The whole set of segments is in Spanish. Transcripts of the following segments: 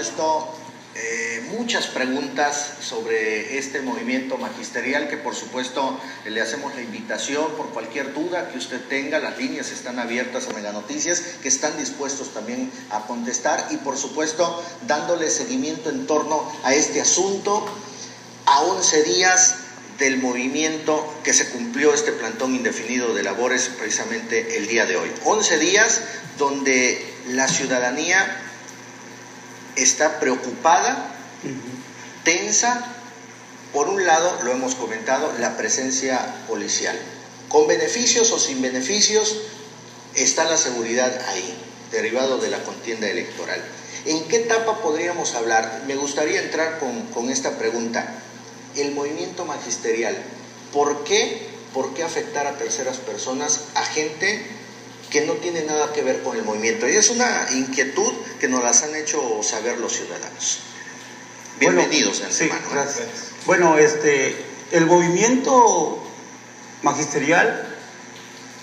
supuesto, muchas preguntas sobre este movimiento magisterial, que por supuesto le hacemos la invitación por cualquier duda que usted tenga. Las líneas están abiertas a Mega Noticias, que están dispuestos también a contestar, y por supuesto dándole seguimiento en torno a este asunto a 11 días del movimiento que se cumplió este plantón indefinido de labores precisamente el día de hoy. 11 días donde la ciudadanía está preocupada, tensa. Por un lado, lo hemos comentado, la presencia policial. Con beneficios o sin beneficios, está la seguridad ahí, derivado de la contienda electoral. ¿En qué etapa podríamos hablar? Me gustaría entrar con esta pregunta. El movimiento magisterial, ¿por qué afectar a terceras personas, a gente que no tiene nada que ver con el movimiento? Y es una inquietud que nos las han hecho saber los ciudadanos. Bienvenidos, bueno, antemano. Sí, gracias. Bueno, el movimiento magisterial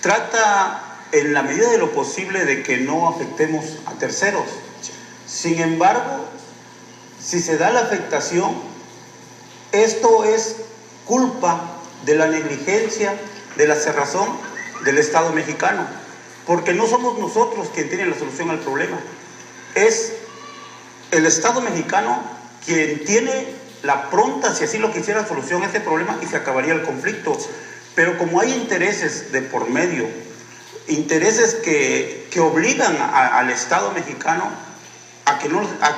trata en la medida de lo posible de que no afectemos a terceros. Sí. Sin embargo, si se da la afectación, esto es culpa de la negligencia, de la cerrazón del Estado mexicano, porque no somos nosotros quien tiene la solución al problema. Es el Estado mexicano quien tiene la pronta, si así lo quisiera, solución a este problema, y se acabaría el conflicto. Pero como hay intereses de por medio, intereses que obligan al Estado mexicano a que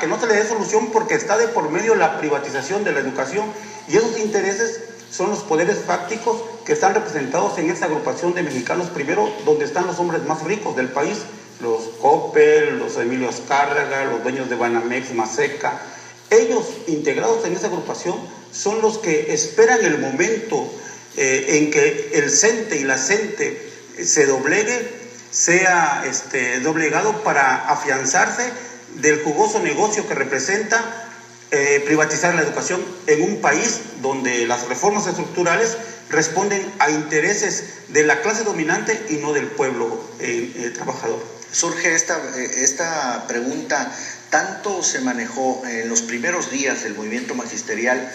no se le dé solución, porque está de por medio la privatización de la educación, y esos intereses son los poderes fácticos que están representados en esta agrupación de mexicanos primero, donde están los hombres más ricos del país, los Coppel, los Emilio Azcárraga, los dueños de Banamex, Maseca. Ellos, integrados en esa agrupación, son los que esperan el momento en que el CENTE y la CENTE se doblegue, sea doblegado para afianzarse del jugoso negocio que representa privatizar la educación en un país donde las reformas estructurales responden a intereses de la clase dominante y no del pueblo trabajador. Surge esta pregunta. Tanto se manejó en los primeros días del movimiento magisterial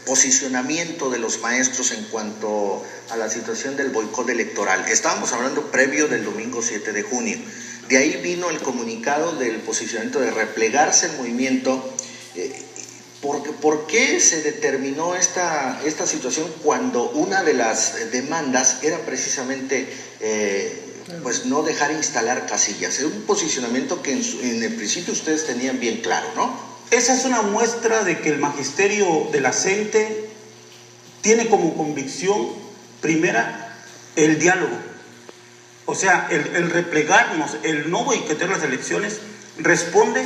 posicionamiento de los maestros en cuanto a la situación del boicot electoral. Estábamos hablando previo del domingo 7 de junio. De ahí vino el comunicado del posicionamiento de replegarse el movimiento. ¿Por qué se determinó esta situación cuando una de las demandas era precisamente pues no dejar instalar casillas? Es un posicionamiento que en el principio ustedes tenían bien claro, ¿no? Esa es una muestra de que el magisterio de la CENTE tiene como convicción primera el diálogo. O sea, el replegarnos, el no boicotear las elecciones, responde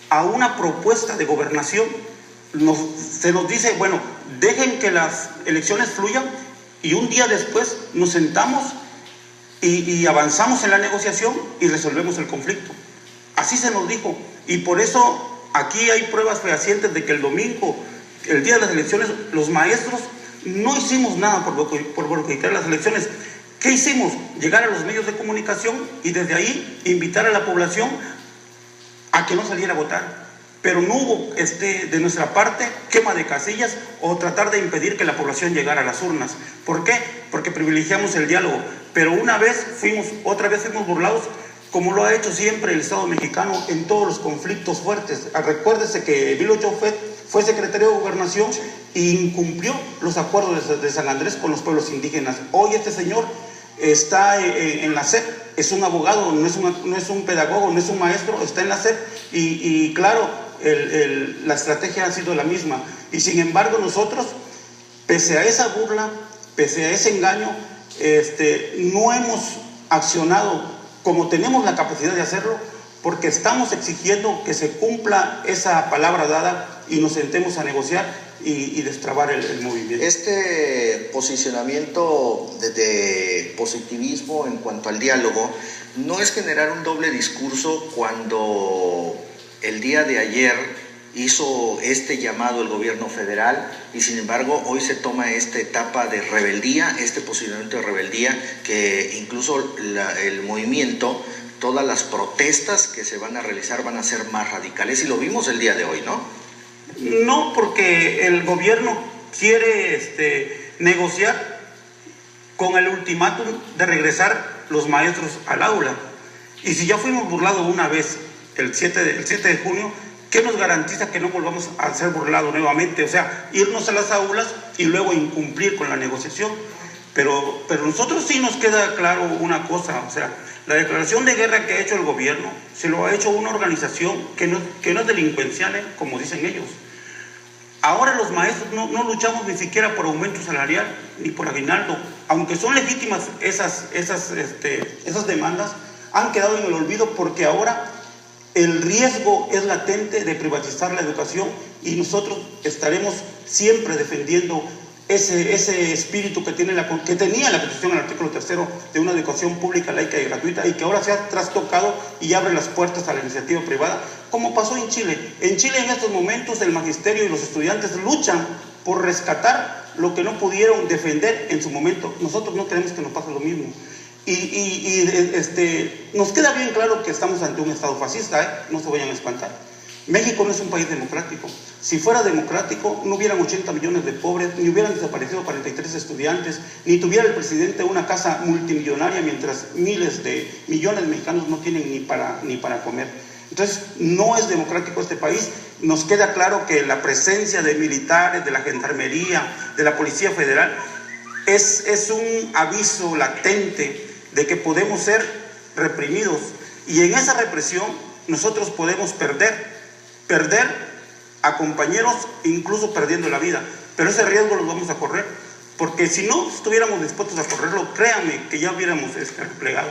a una propuesta de gobernación. Se nos dice, bueno, dejen que las elecciones fluyan, y un día después nos sentamos y avanzamos en la negociación y resolvemos el conflicto. Así se nos dijo, y por eso aquí hay pruebas fehacientes de que el domingo, el día de las elecciones, los maestros no hicimos nada por boicotear las elecciones. ¿Qué hicimos? Llegar a los medios de comunicación y desde ahí invitar a la población a que no saliera a votar. Pero no hubo de nuestra parte quema de casillas o tratar de impedir que la población llegara a las urnas. ¿Por qué? Porque privilegiamos el diálogo. Pero otra vez fuimos burlados, como lo ha hecho siempre el Estado mexicano en todos los conflictos fuertes. Recuérdese que Emilio Chofet fue secretario de Gobernación e incumplió los acuerdos de San Andrés con los pueblos indígenas. Hoy este señor está en la SEP, es un abogado, no es un pedagogo, no es un maestro, está en la SEP, y claro, la estrategia ha sido la misma. Y sin embargo nosotros, pese a esa burla, pese a ese engaño, no hemos accionado como tenemos la capacidad de hacerlo, porque estamos exigiendo que se cumpla esa palabra dada y nos sentemos a negociar y destrabar el movimiento. Este posicionamiento de positivismo en cuanto al diálogo no es generar un doble discurso cuando el día de ayer hizo este llamado el gobierno federal y sin embargo hoy se toma esta etapa de rebeldía, este posicionamiento de rebeldía, que incluso el movimiento todas las protestas que se van a realizar van a ser más radicales, y lo vimos el día de hoy, ¿no? No, porque el gobierno quiere negociar con el ultimátum de regresar los maestros al aula. Y si ya fuimos burlados una vez, el 7 de junio, ¿qué nos garantiza que no volvamos a ser burlados nuevamente? O sea, irnos a las aulas y luego incumplir con la negociación. Pero nosotros sí nos queda claro una cosa, o sea, la declaración de guerra que ha hecho el gobierno se lo ha hecho una organización que no es delincuencial, como dicen ellos. Ahora los maestros no luchamos ni siquiera por aumento salarial ni por aguinaldo, aunque son legítimas esas demandas, han quedado en el olvido porque ahora el riesgo es latente de privatizar la educación, y nosotros estaremos siempre defendiendo ese espíritu que tenía la Constitución en el artículo 3 de una educación pública, laica y gratuita, y que ahora se ha trastocado y abre las puertas a la iniciativa privada, como pasó en Chile. En Chile en estos momentos el magisterio y los estudiantes luchan por rescatar lo que no pudieron defender en su momento. Nosotros no queremos que nos pase lo mismo. Nos queda bien claro que estamos ante un Estado fascista, no se vayan a espantar. México no es un país democrático. Si fuera democrático, no hubieran 80 millones de pobres, ni hubieran desaparecido 43 estudiantes, ni tuviera el presidente una casa multimillonaria, mientras millones de mexicanos no tienen ni para comer. Entonces, no es democrático este país. Nos queda claro que la presencia de militares, de la gendarmería, de la Policía Federal, es un aviso latente de que podemos ser reprimidos. Y en esa represión nosotros podemos perder a compañeros, incluso perdiendo la vida. Pero ese riesgo lo vamos a correr, porque si no estuviéramos dispuestos a correrlo, créanme que ya hubiéramos replegado.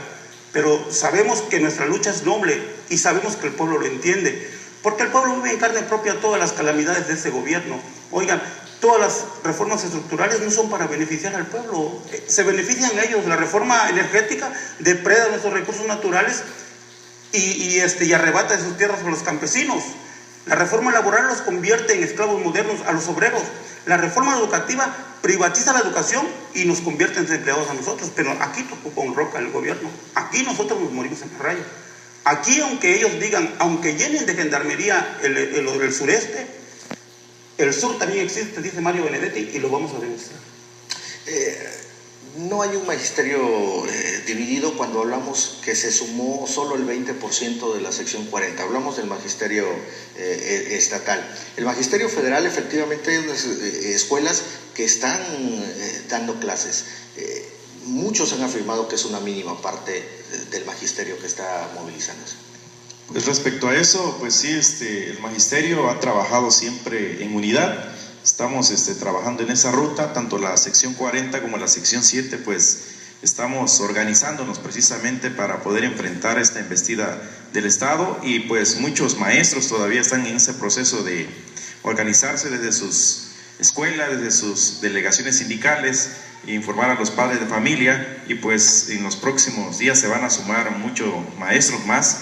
Pero sabemos que nuestra lucha es noble y sabemos que el pueblo lo entiende, porque el pueblo vive en carne propia todas las calamidades de ese gobierno. Oigan, todas las reformas estructurales no son para beneficiar al pueblo, se benefician ellos. La reforma energética depreda nuestros recursos naturales y arrebata de sus tierras a los campesinos. La reforma laboral los convierte en esclavos modernos a los obreros. La reforma educativa privatiza la educación y nos convierte en empleados a nosotros. Pero aquí tocó con roca el gobierno. Aquí nosotros nos morimos en la raya. Aquí, aunque ellos digan, aunque llenen de gendarmería el sureste, el sur también existe, dice Mario Benedetti, y lo vamos a demostrar. No hay un magisterio dividido cuando hablamos que se sumó solo el 20% de la sección 40. Hablamos del magisterio estatal. El magisterio federal, efectivamente, hay unas escuelas que están dando clases. Muchos han afirmado que es una mínima parte del magisterio que está movilizándose. Pues respecto a eso, pues sí, el magisterio ha trabajado siempre en unidad. Estamos trabajando en esa ruta, tanto la sección 40 como la sección 7, pues estamos organizándonos precisamente para poder enfrentar esta embestida del Estado, y pues muchos maestros todavía están en ese proceso de organizarse desde sus escuelas, desde sus delegaciones sindicales, e informar a los padres de familia, y pues en los próximos días se van a sumar muchos maestros más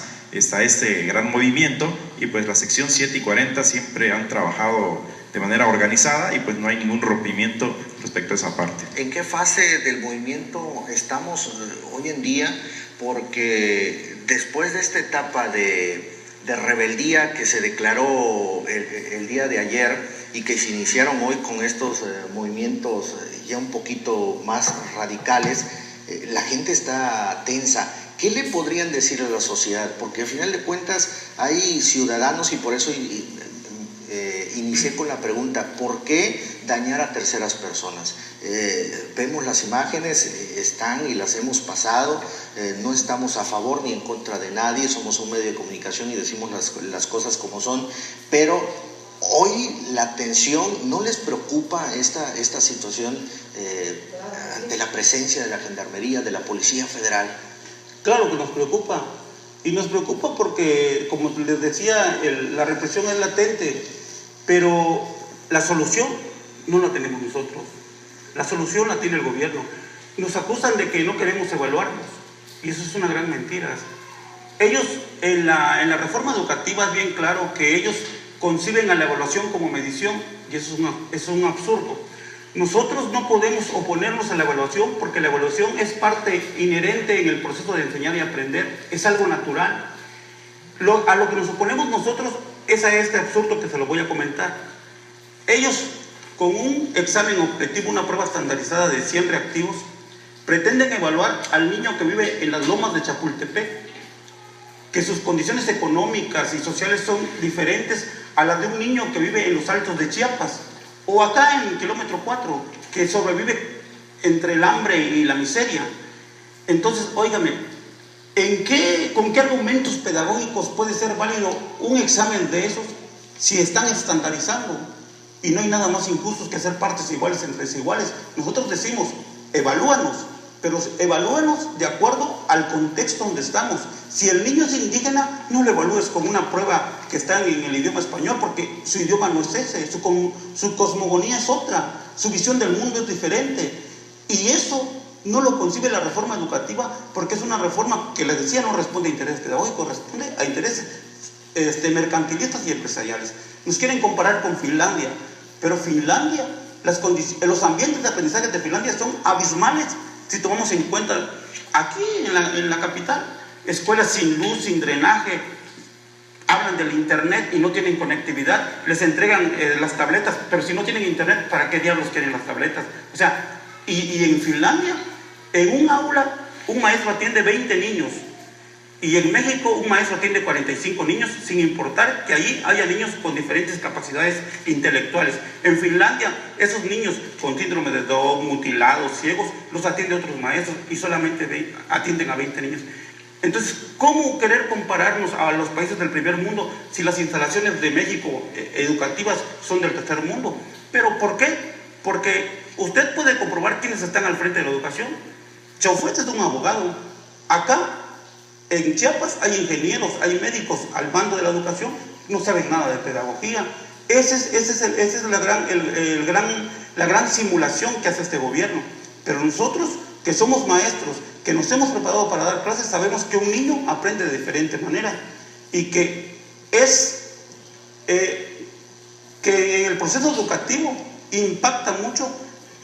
a este gran movimiento, y pues la sección 7 y 40 siempre han trabajado de manera organizada y pues no hay ningún rompimiento respecto a esa parte. ¿En qué fase del movimiento estamos hoy en día? Porque después de esta etapa de rebeldía que se declaró el día de ayer y que se iniciaron hoy con estos movimientos ya un poquito más radicales, la gente está tensa. ¿Qué le podrían decir a la sociedad? Porque al final de cuentas hay ciudadanos, y por eso inicié con la pregunta, ¿por qué dañar a terceras personas? Vemos las imágenes, están y las hemos pasado, no estamos a favor ni en contra de nadie, somos un medio de comunicación y decimos las cosas como son, pero hoy la tensión, ¿no les preocupa esta situación ante la presencia de la Gendarmería, de la Policía Federal? Claro que nos preocupa, y nos preocupa porque, como les decía, la represión es latente, pero la solución no la tenemos nosotros, la solución la tiene el gobierno. Nos acusan de que no queremos evaluarnos, y eso es una gran mentira. Ellos, en la reforma educativa, es bien claro que ellos conciben a la evaluación como medición, y eso es un absurdo, Nosotros no podemos oponernos a la evaluación porque la evaluación es parte inherente en el proceso de enseñar y aprender, es algo natural. A lo que nos oponemos nosotros es a este absurdo que se lo voy a comentar. Ellos, con un examen objetivo, una prueba estandarizada de 100 reactivos, pretenden evaluar al niño que vive en las lomas de Chapultepec, que sus condiciones económicas y sociales son diferentes a las de un niño que vive en los altos de Chiapas, o acá en el kilómetro 4, que sobrevive entre el hambre y la miseria. Entonces, óigame, ¿con qué argumentos pedagógicos puede ser válido un examen de esos si están estandarizando? Y no hay nada más injusto que hacer partes iguales entre desiguales. Nosotros decimos, evalúanos, pero evalúanos de acuerdo al contexto donde estamos. Si el niño es indígena, no lo evalúes con una prueba que está en el idioma español, porque su idioma no es ese, su cosmogonía es otra, su visión del mundo es diferente. Y eso no lo concibe la reforma educativa, porque es una reforma que, les decía, no responde a intereses pedagógicos, responde a intereses mercantilistas y empresariales. Nos quieren comparar con Finlandia, pero Finlandia, los ambientes de aprendizaje de Finlandia son abismales si tomamos en cuenta aquí en la capital. Escuelas sin luz, sin drenaje, hablan del internet y no tienen conectividad, les entregan las tabletas, pero si no tienen internet, ¿para qué diablos quieren las tabletas? O sea, y en Finlandia, en un aula, un maestro atiende 20 niños, y en México un maestro atiende 45 niños, sin importar que ahí haya niños con diferentes capacidades intelectuales. En Finlandia, esos niños con síndrome de Down, mutilados, ciegos, los atiende otros maestros y solamente atienden a 20 niños. Entonces, ¿cómo querer compararnos a los países del primer mundo si las instalaciones de México educativas son del tercer mundo? ¿Pero por qué? Porque usted puede comprobar quiénes están al frente de la educación. Chaufuete es un abogado. Acá, en Chiapas, hay ingenieros, hay médicos al mando de la educación, no saben nada de pedagogía. Esa es la gran simulación que hace este gobierno. Pero nosotros, que somos maestros, que nos hemos preparado para dar clases, sabemos que un niño aprende de diferente manera y que en el proceso educativo impacta mucho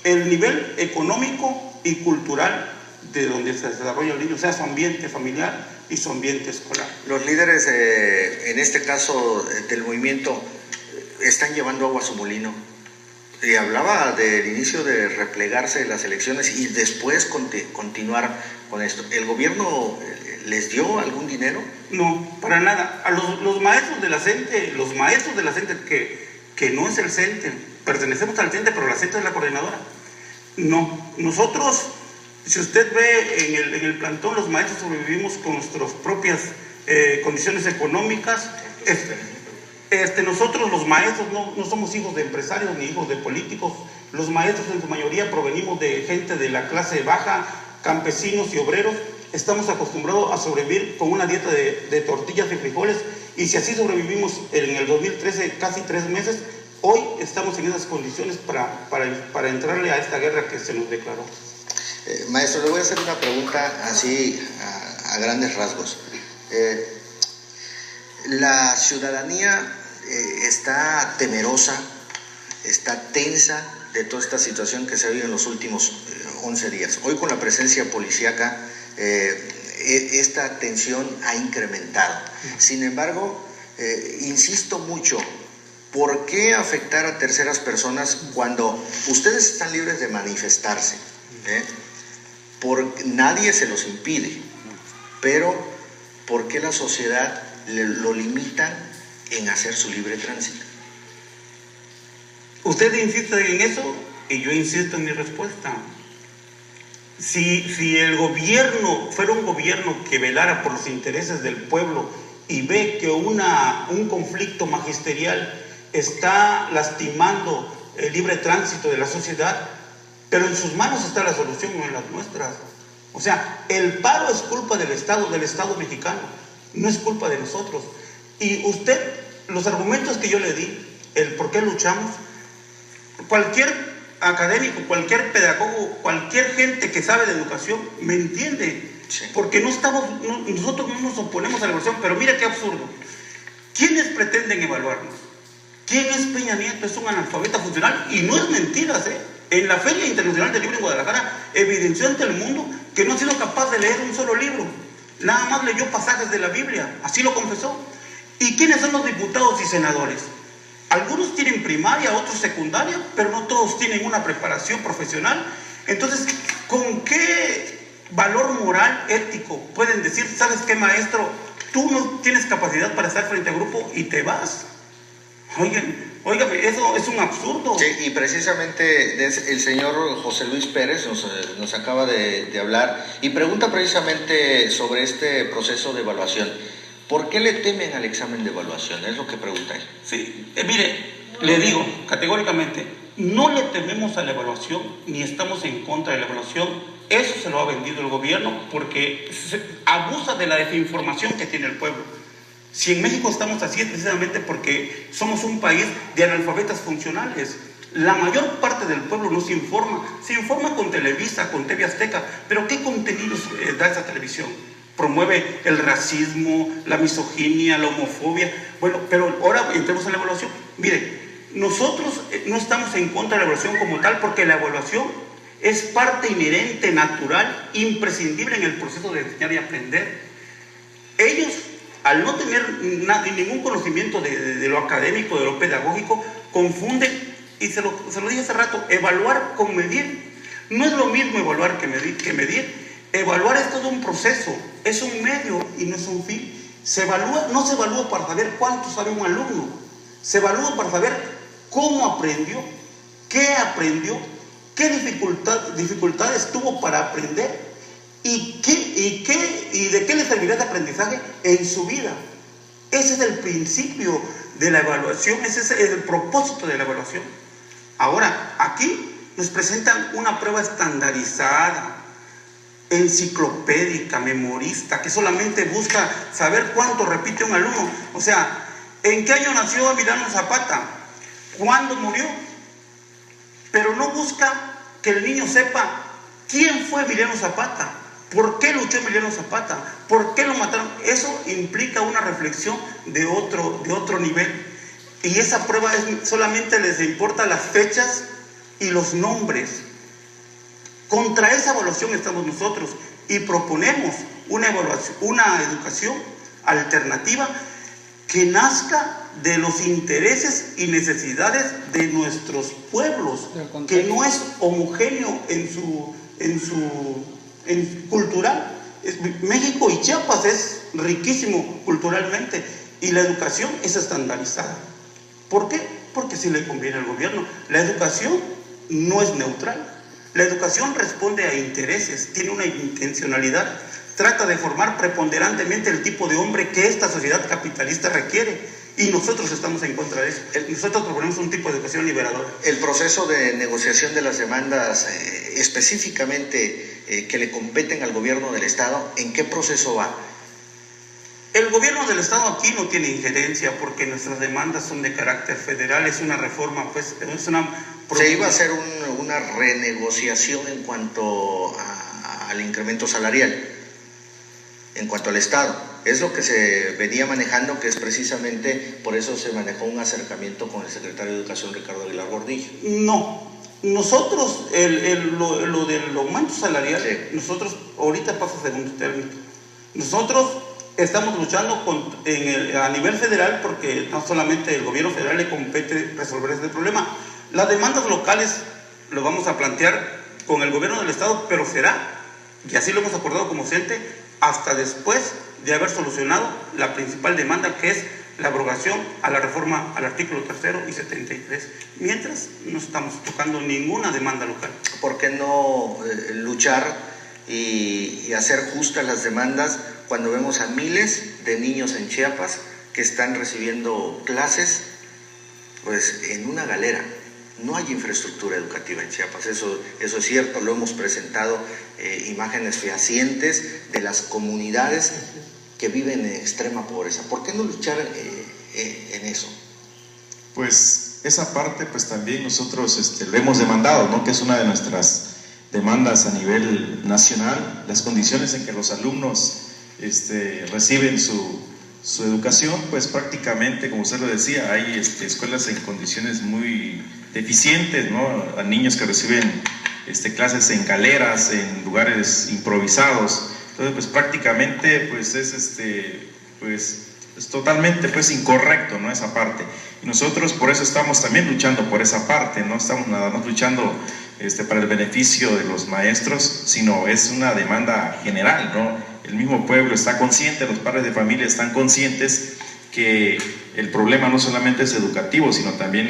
el nivel económico y cultural de donde se desarrolla el niño, o sea, su ambiente familiar y su ambiente escolar. Los líderes, en este caso del movimiento, están llevando agua a su molino. Y hablaba del inicio de replegarse de las elecciones y después continuar con esto. ¿El gobierno les dio algún dinero? No, para nada. A los maestros de la CENTE, que no es el CENTE, pertenecemos al CENTE, pero la CENTE es la coordinadora. No, nosotros, si usted ve en el plantón, los maestros sobrevivimos con nuestras propias condiciones económicas. Nosotros los maestros no somos hijos de empresarios ni hijos de políticos. Los maestros en su mayoría provenimos de gente de la clase baja, campesinos y obreros. Estamos acostumbrados a sobrevivir con una dieta de tortillas y frijoles, y si así sobrevivimos en el 2013 casi 3 meses, hoy estamos en esas condiciones para entrarle a esta guerra que se nos declaró. Maestro, le voy a hacer una pregunta así a grandes rasgos. La ciudadanía está temerosa, está tensa de toda esta situación que se ha vivido en los últimos 11 días. Hoy, con la presencia policíaca, esta tensión ha incrementado. Sin embargo, insisto mucho, ¿por qué afectar a terceras personas cuando ustedes están libres de manifestarse? Nadie se los impide, pero ¿por qué la sociedad lo limita en hacer su libre tránsito? Usted insiste en eso y yo insisto en mi respuesta. Si el gobierno fuera un gobierno que velara por los intereses del pueblo y ve que un conflicto magisterial está lastimando el libre tránsito de la sociedad, pero en sus manos está la solución, no en las nuestras. O sea, el paro es culpa del Estado mexicano, no es culpa de nosotros. Y usted, los argumentos que yo le di, el por qué luchamos, cualquier académico, cualquier pedagogo, cualquier gente que sabe de educación me entiende, sí. Porque nosotros no nos oponemos a la evaluación, pero mira qué absurdo. ¿Quiénes pretenden evaluarnos? ¿Quién es Peña Nieto? Es un analfabeta funcional, y no es mentira, En la Feria Internacional del Libro en Guadalajara evidenció ante el mundo que no ha sido capaz de leer un solo libro. Nada más leyó pasajes de la Biblia, así lo confesó. ¿Y quiénes son los diputados y senadores? Algunos tienen primaria, otros secundaria, pero no todos tienen una preparación profesional. Entonces, ¿con qué valor moral, ético pueden decir, sabes qué, maestro, tú no tienes capacidad para estar frente a grupo y te vas? Óigame, eso es un absurdo. Sí, y precisamente el señor José Luis Pérez nos acaba de hablar y pregunta precisamente sobre este proceso de evaluación. ¿Por qué le temen al examen de evaluación? Es lo que pregunta él. Sí, mire, le digo categóricamente, no le tememos a la evaluación, ni estamos en contra de la evaluación. Eso se lo ha vendido el gobierno porque abusa de la desinformación que tiene el pueblo. Si en México estamos así es precisamente porque somos un país de analfabetas funcionales. La mayor parte del pueblo no se informa con Televisa, con TV Azteca, pero ¿qué contenidos da esa televisión? Promueve el racismo, la misoginia, la homofobia. Bueno, pero ahora entremos en la evaluación. Mire, nosotros no estamos en contra de la evaluación como tal, porque la evaluación es parte inherente, natural, imprescindible en el proceso de enseñar y aprender. Ellos, al no tener ningún conocimiento de lo académico, de lo pedagógico, confunden, y se lo dije hace rato, evaluar con medir. No es lo mismo evaluar que medir. Evaluar es todo un proceso, es un medio y no es un fin. No se evalúa para saber cuánto sabe un alumno, se evalúa para saber cómo aprendió, qué dificultades tuvo para aprender y de qué le servirá de aprendizaje en su vida. Ese es el principio de la evaluación, ese es el propósito de la evaluación. Ahora, aquí nos presentan una prueba estandarizada, enciclopédica, memorista, que solamente busca saber cuánto repite un alumno. O sea, ¿en qué año nació Emiliano Zapata? ¿Cuándo murió? Pero no busca que el niño sepa quién fue Emiliano Zapata, por qué luchó Emiliano Zapata, por qué lo mataron. Eso implica una reflexión de otro nivel. Y esa prueba solamente les importa las fechas y los nombres. Contra esa evaluación estamos nosotros y proponemos una educación alternativa que nazca de los intereses y necesidades de nuestros pueblos, que no es homogéneo en cultural. México y Chiapas es riquísimo culturalmente y la educación es estandarizada. ¿Por qué? Porque sí le conviene al gobierno. La educación no es neutral. La educación responde a intereses, tiene una intencionalidad, trata de formar preponderantemente el tipo de hombre que esta sociedad capitalista requiere, y nosotros estamos en contra de eso. Nosotros proponemos un tipo de educación liberadora. El proceso de negociación de las demandas específicamente que le competen al gobierno del Estado, ¿en qué proceso va? El gobierno del Estado aquí no tiene injerencia porque nuestras demandas son de carácter federal, es una reforma, pues, es una... Se iba a hacer una renegociación en cuanto al incremento salarial, en cuanto al Estado. Es lo que se venía manejando, que es precisamente por eso se manejó un acercamiento con el secretario de Educación, Ricardo Aguilar Gordillo. No, nosotros, lo del aumento salarial, sí. Nosotros, ahorita pasa a segundo término. Nosotros estamos luchando a nivel federal porque no solamente el gobierno federal le compete resolver este problema. Las demandas locales lo vamos a plantear con el gobierno del Estado, pero será, y así lo hemos acordado como CENTE, hasta después de haber solucionado la principal demanda, que es la abrogación a la reforma al artículo 3 y 73. Mientras no estamos tocando ninguna demanda local. ¿Por qué no luchar y hacer justas las demandas cuando vemos a miles de niños en Chiapas que están recibiendo clases pues en una galera? No hay infraestructura educativa en Chiapas, eso es cierto, lo hemos presentado, imágenes fehacientes de las comunidades que viven en extrema pobreza. ¿Por qué no luchar en eso? Pues esa parte pues también nosotros lo hemos demandado, ¿no? Que es una de nuestras demandas a nivel nacional, las condiciones en que los alumnos reciben su educación, pues prácticamente, como usted lo decía, hay escuelas en condiciones muy deficientes, ¿no? A niños que reciben clases en galeras, en lugares improvisados. Entonces, pues prácticamente pues es totalmente pues incorrecto, ¿no? Esa parte. Y nosotros por eso estamos también luchando por esa parte, no estamos nada más luchando para el beneficio de los maestros, sino es una demanda general, ¿no? El mismo pueblo está consciente, los padres de familia están conscientes que el problema no solamente es educativo, sino también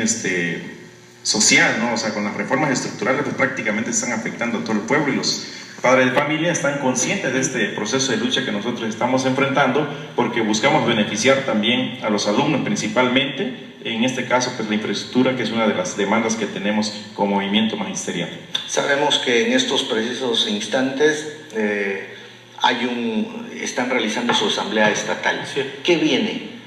social, ¿no? O sea, con las reformas estructurales pues prácticamente están afectando a todo el pueblo, y los padres de familia están conscientes de este proceso de lucha que nosotros estamos enfrentando, porque buscamos beneficiar también a los alumnos principalmente, en este caso pues la infraestructura, que es una de las demandas que tenemos como movimiento magisterial. Sabemos que en estos precisos instantes están realizando su asamblea estatal. Sí. ¿Qué viene?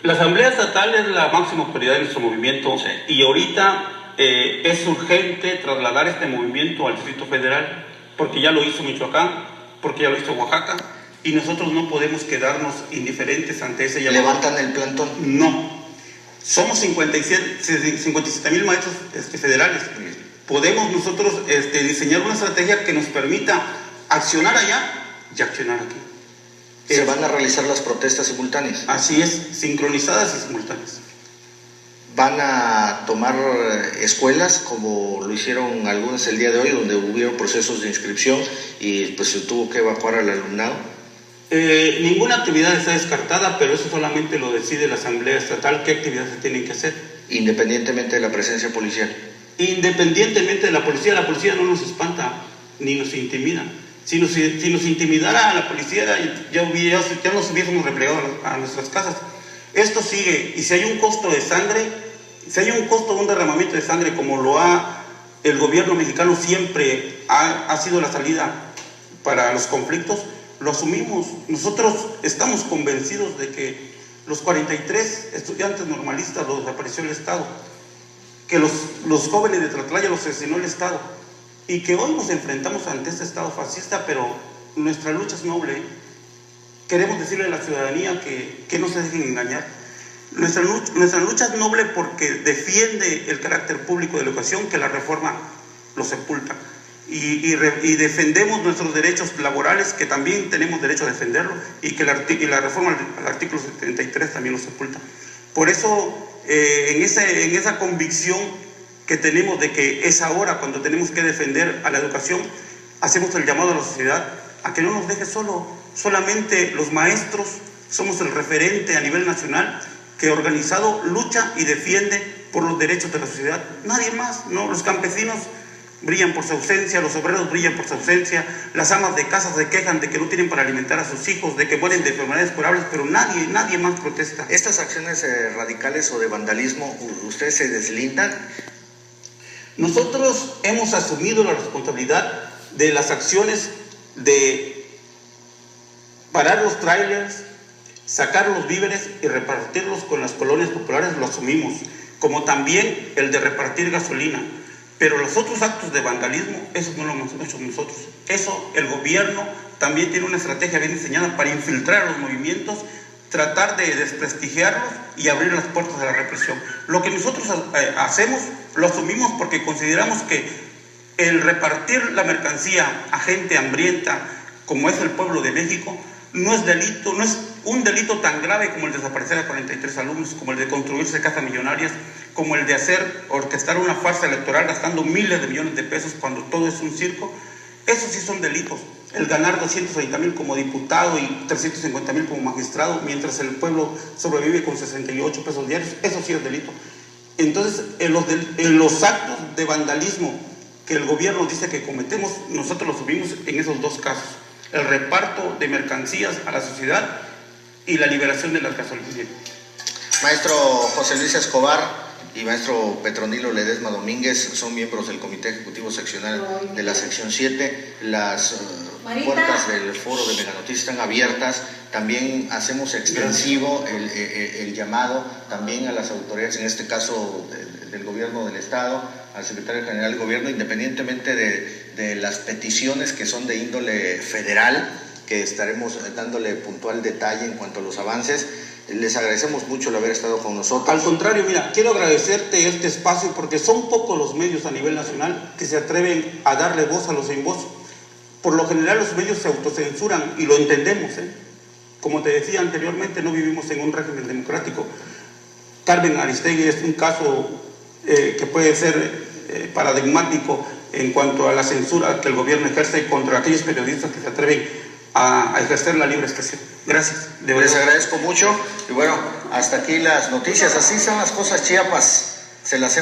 La asamblea estatal es la máxima prioridad de nuestro movimiento, sí. Y ahorita es urgente trasladar este movimiento al Distrito Federal, porque ya lo hizo Michoacán, porque ya lo hizo Oaxaca, y nosotros no podemos quedarnos indiferentes ante ese llamado. ¿Levantan el plantón? No. Somos 57,000 maestros federales. Podemos nosotros diseñar una estrategia que nos permita accionar allá y accionar aquí. ¿Se van a realizar las protestas simultáneas? Así es, sincronizadas y simultáneas. ¿Van a tomar escuelas como lo hicieron algunas el día de hoy, donde hubieron procesos de inscripción y pues se tuvo que evacuar al alumnado? Ninguna actividad está descartada, pero eso solamente lo decide la Asamblea Estatal, qué actividades se tienen que hacer. Independientemente de la presencia policial. Independientemente de la policía no nos espanta ni nos intimida. Si nos intimidara a la policía, ya nos hubiésemos replegado a nuestras casas. Esto sigue, y si hay un costo de sangre, si hay un costo de un derramamiento de sangre, como el gobierno mexicano siempre ha sido la salida para los conflictos, lo asumimos. Nosotros estamos convencidos de que los 43 estudiantes normalistas los desapareció el Estado, que los jóvenes de Tlatlaya los asesinó el Estado, y que hoy nos enfrentamos ante este Estado fascista, pero nuestra lucha es noble. Queremos decirle a la ciudadanía que no se dejen engañar. Nuestra lucha es noble porque defiende el carácter público de la educación, que la reforma lo sepulta. Y defendemos nuestros derechos laborales, que también tenemos derecho a defenderlo, y que la reforma al artículo 73 también lo sepulta. Por eso, en esa convicción que tenemos de que es ahora cuando tenemos que defender a la educación, hacemos el llamado a la sociedad a que no nos deje solamente los maestros somos el referente a nivel nacional que organizado lucha y defiende por los derechos de la sociedad. Nadie más, ¿no? Los campesinos brillan por su ausencia, los obreros brillan por su ausencia, las amas de casa se quejan de que no tienen para alimentar a sus hijos, de que mueren de enfermedades curables, pero nadie más protesta. ¿Estas acciones radicales o de vandalismo, ustedes se deslindan? Nosotros hemos asumido la responsabilidad de las acciones de parar los trailers, sacar los víveres y repartirlos con las colonias populares, lo asumimos, como también el de repartir gasolina. Pero los otros actos de vandalismo, esos no lo hemos hecho nosotros. Eso, el gobierno también tiene una estrategia bien diseñada para infiltrar a los movimientos, tratar de desprestigiarlos y abrir las puertas de la represión. Lo que nosotros hacemos, lo asumimos porque consideramos que el repartir la mercancía a gente hambrienta, como es el pueblo de México, no es un delito tan grave como el de desaparecer a 43 alumnos, como el de construirse casas millonarias, como el de orquestar una farsa electoral gastando miles de millones de pesos cuando todo es un circo. Esos sí son delitos. El ganar 230,000 como diputado y 350,000 como magistrado, mientras el pueblo sobrevive con 68 pesos diarios, eso sí es delito. Entonces, en los actos de vandalismo que el gobierno dice que cometemos, nosotros lo subimos en esos dos casos: el reparto de mercancías a la sociedad y la liberación de las gasolineras. Maestro José Luis Escobar y maestro Petronilo Ledesma Domínguez son miembros del Comité Ejecutivo Seccional de la Sección 7. Las puertas del foro de Meganoticias están abiertas. También hacemos extensivo el llamado también a las autoridades, en este caso del gobierno del Estado, al secretario general del gobierno, independientemente de las peticiones que son de índole federal, que estaremos dándole puntual detalle en cuanto a los avances. Les agradecemos mucho el haber estado con nosotros. Al contrario, mira, quiero agradecerte este espacio porque son pocos los medios a nivel nacional que se atreven a darle voz a los sin voz. Por lo general los medios se autocensuran y lo entendemos, ¿eh? Como te decía anteriormente, no vivimos en un régimen democrático. Carmen Aristegui es un caso que puede ser paradigmático en cuanto a la censura que el gobierno ejerce contra aquellos periodistas que se atreven a ejercer la libre expresión. Gracias. Les agradezco mucho y bueno, hasta aquí las noticias. Así son las cosas, Chiapas. Se las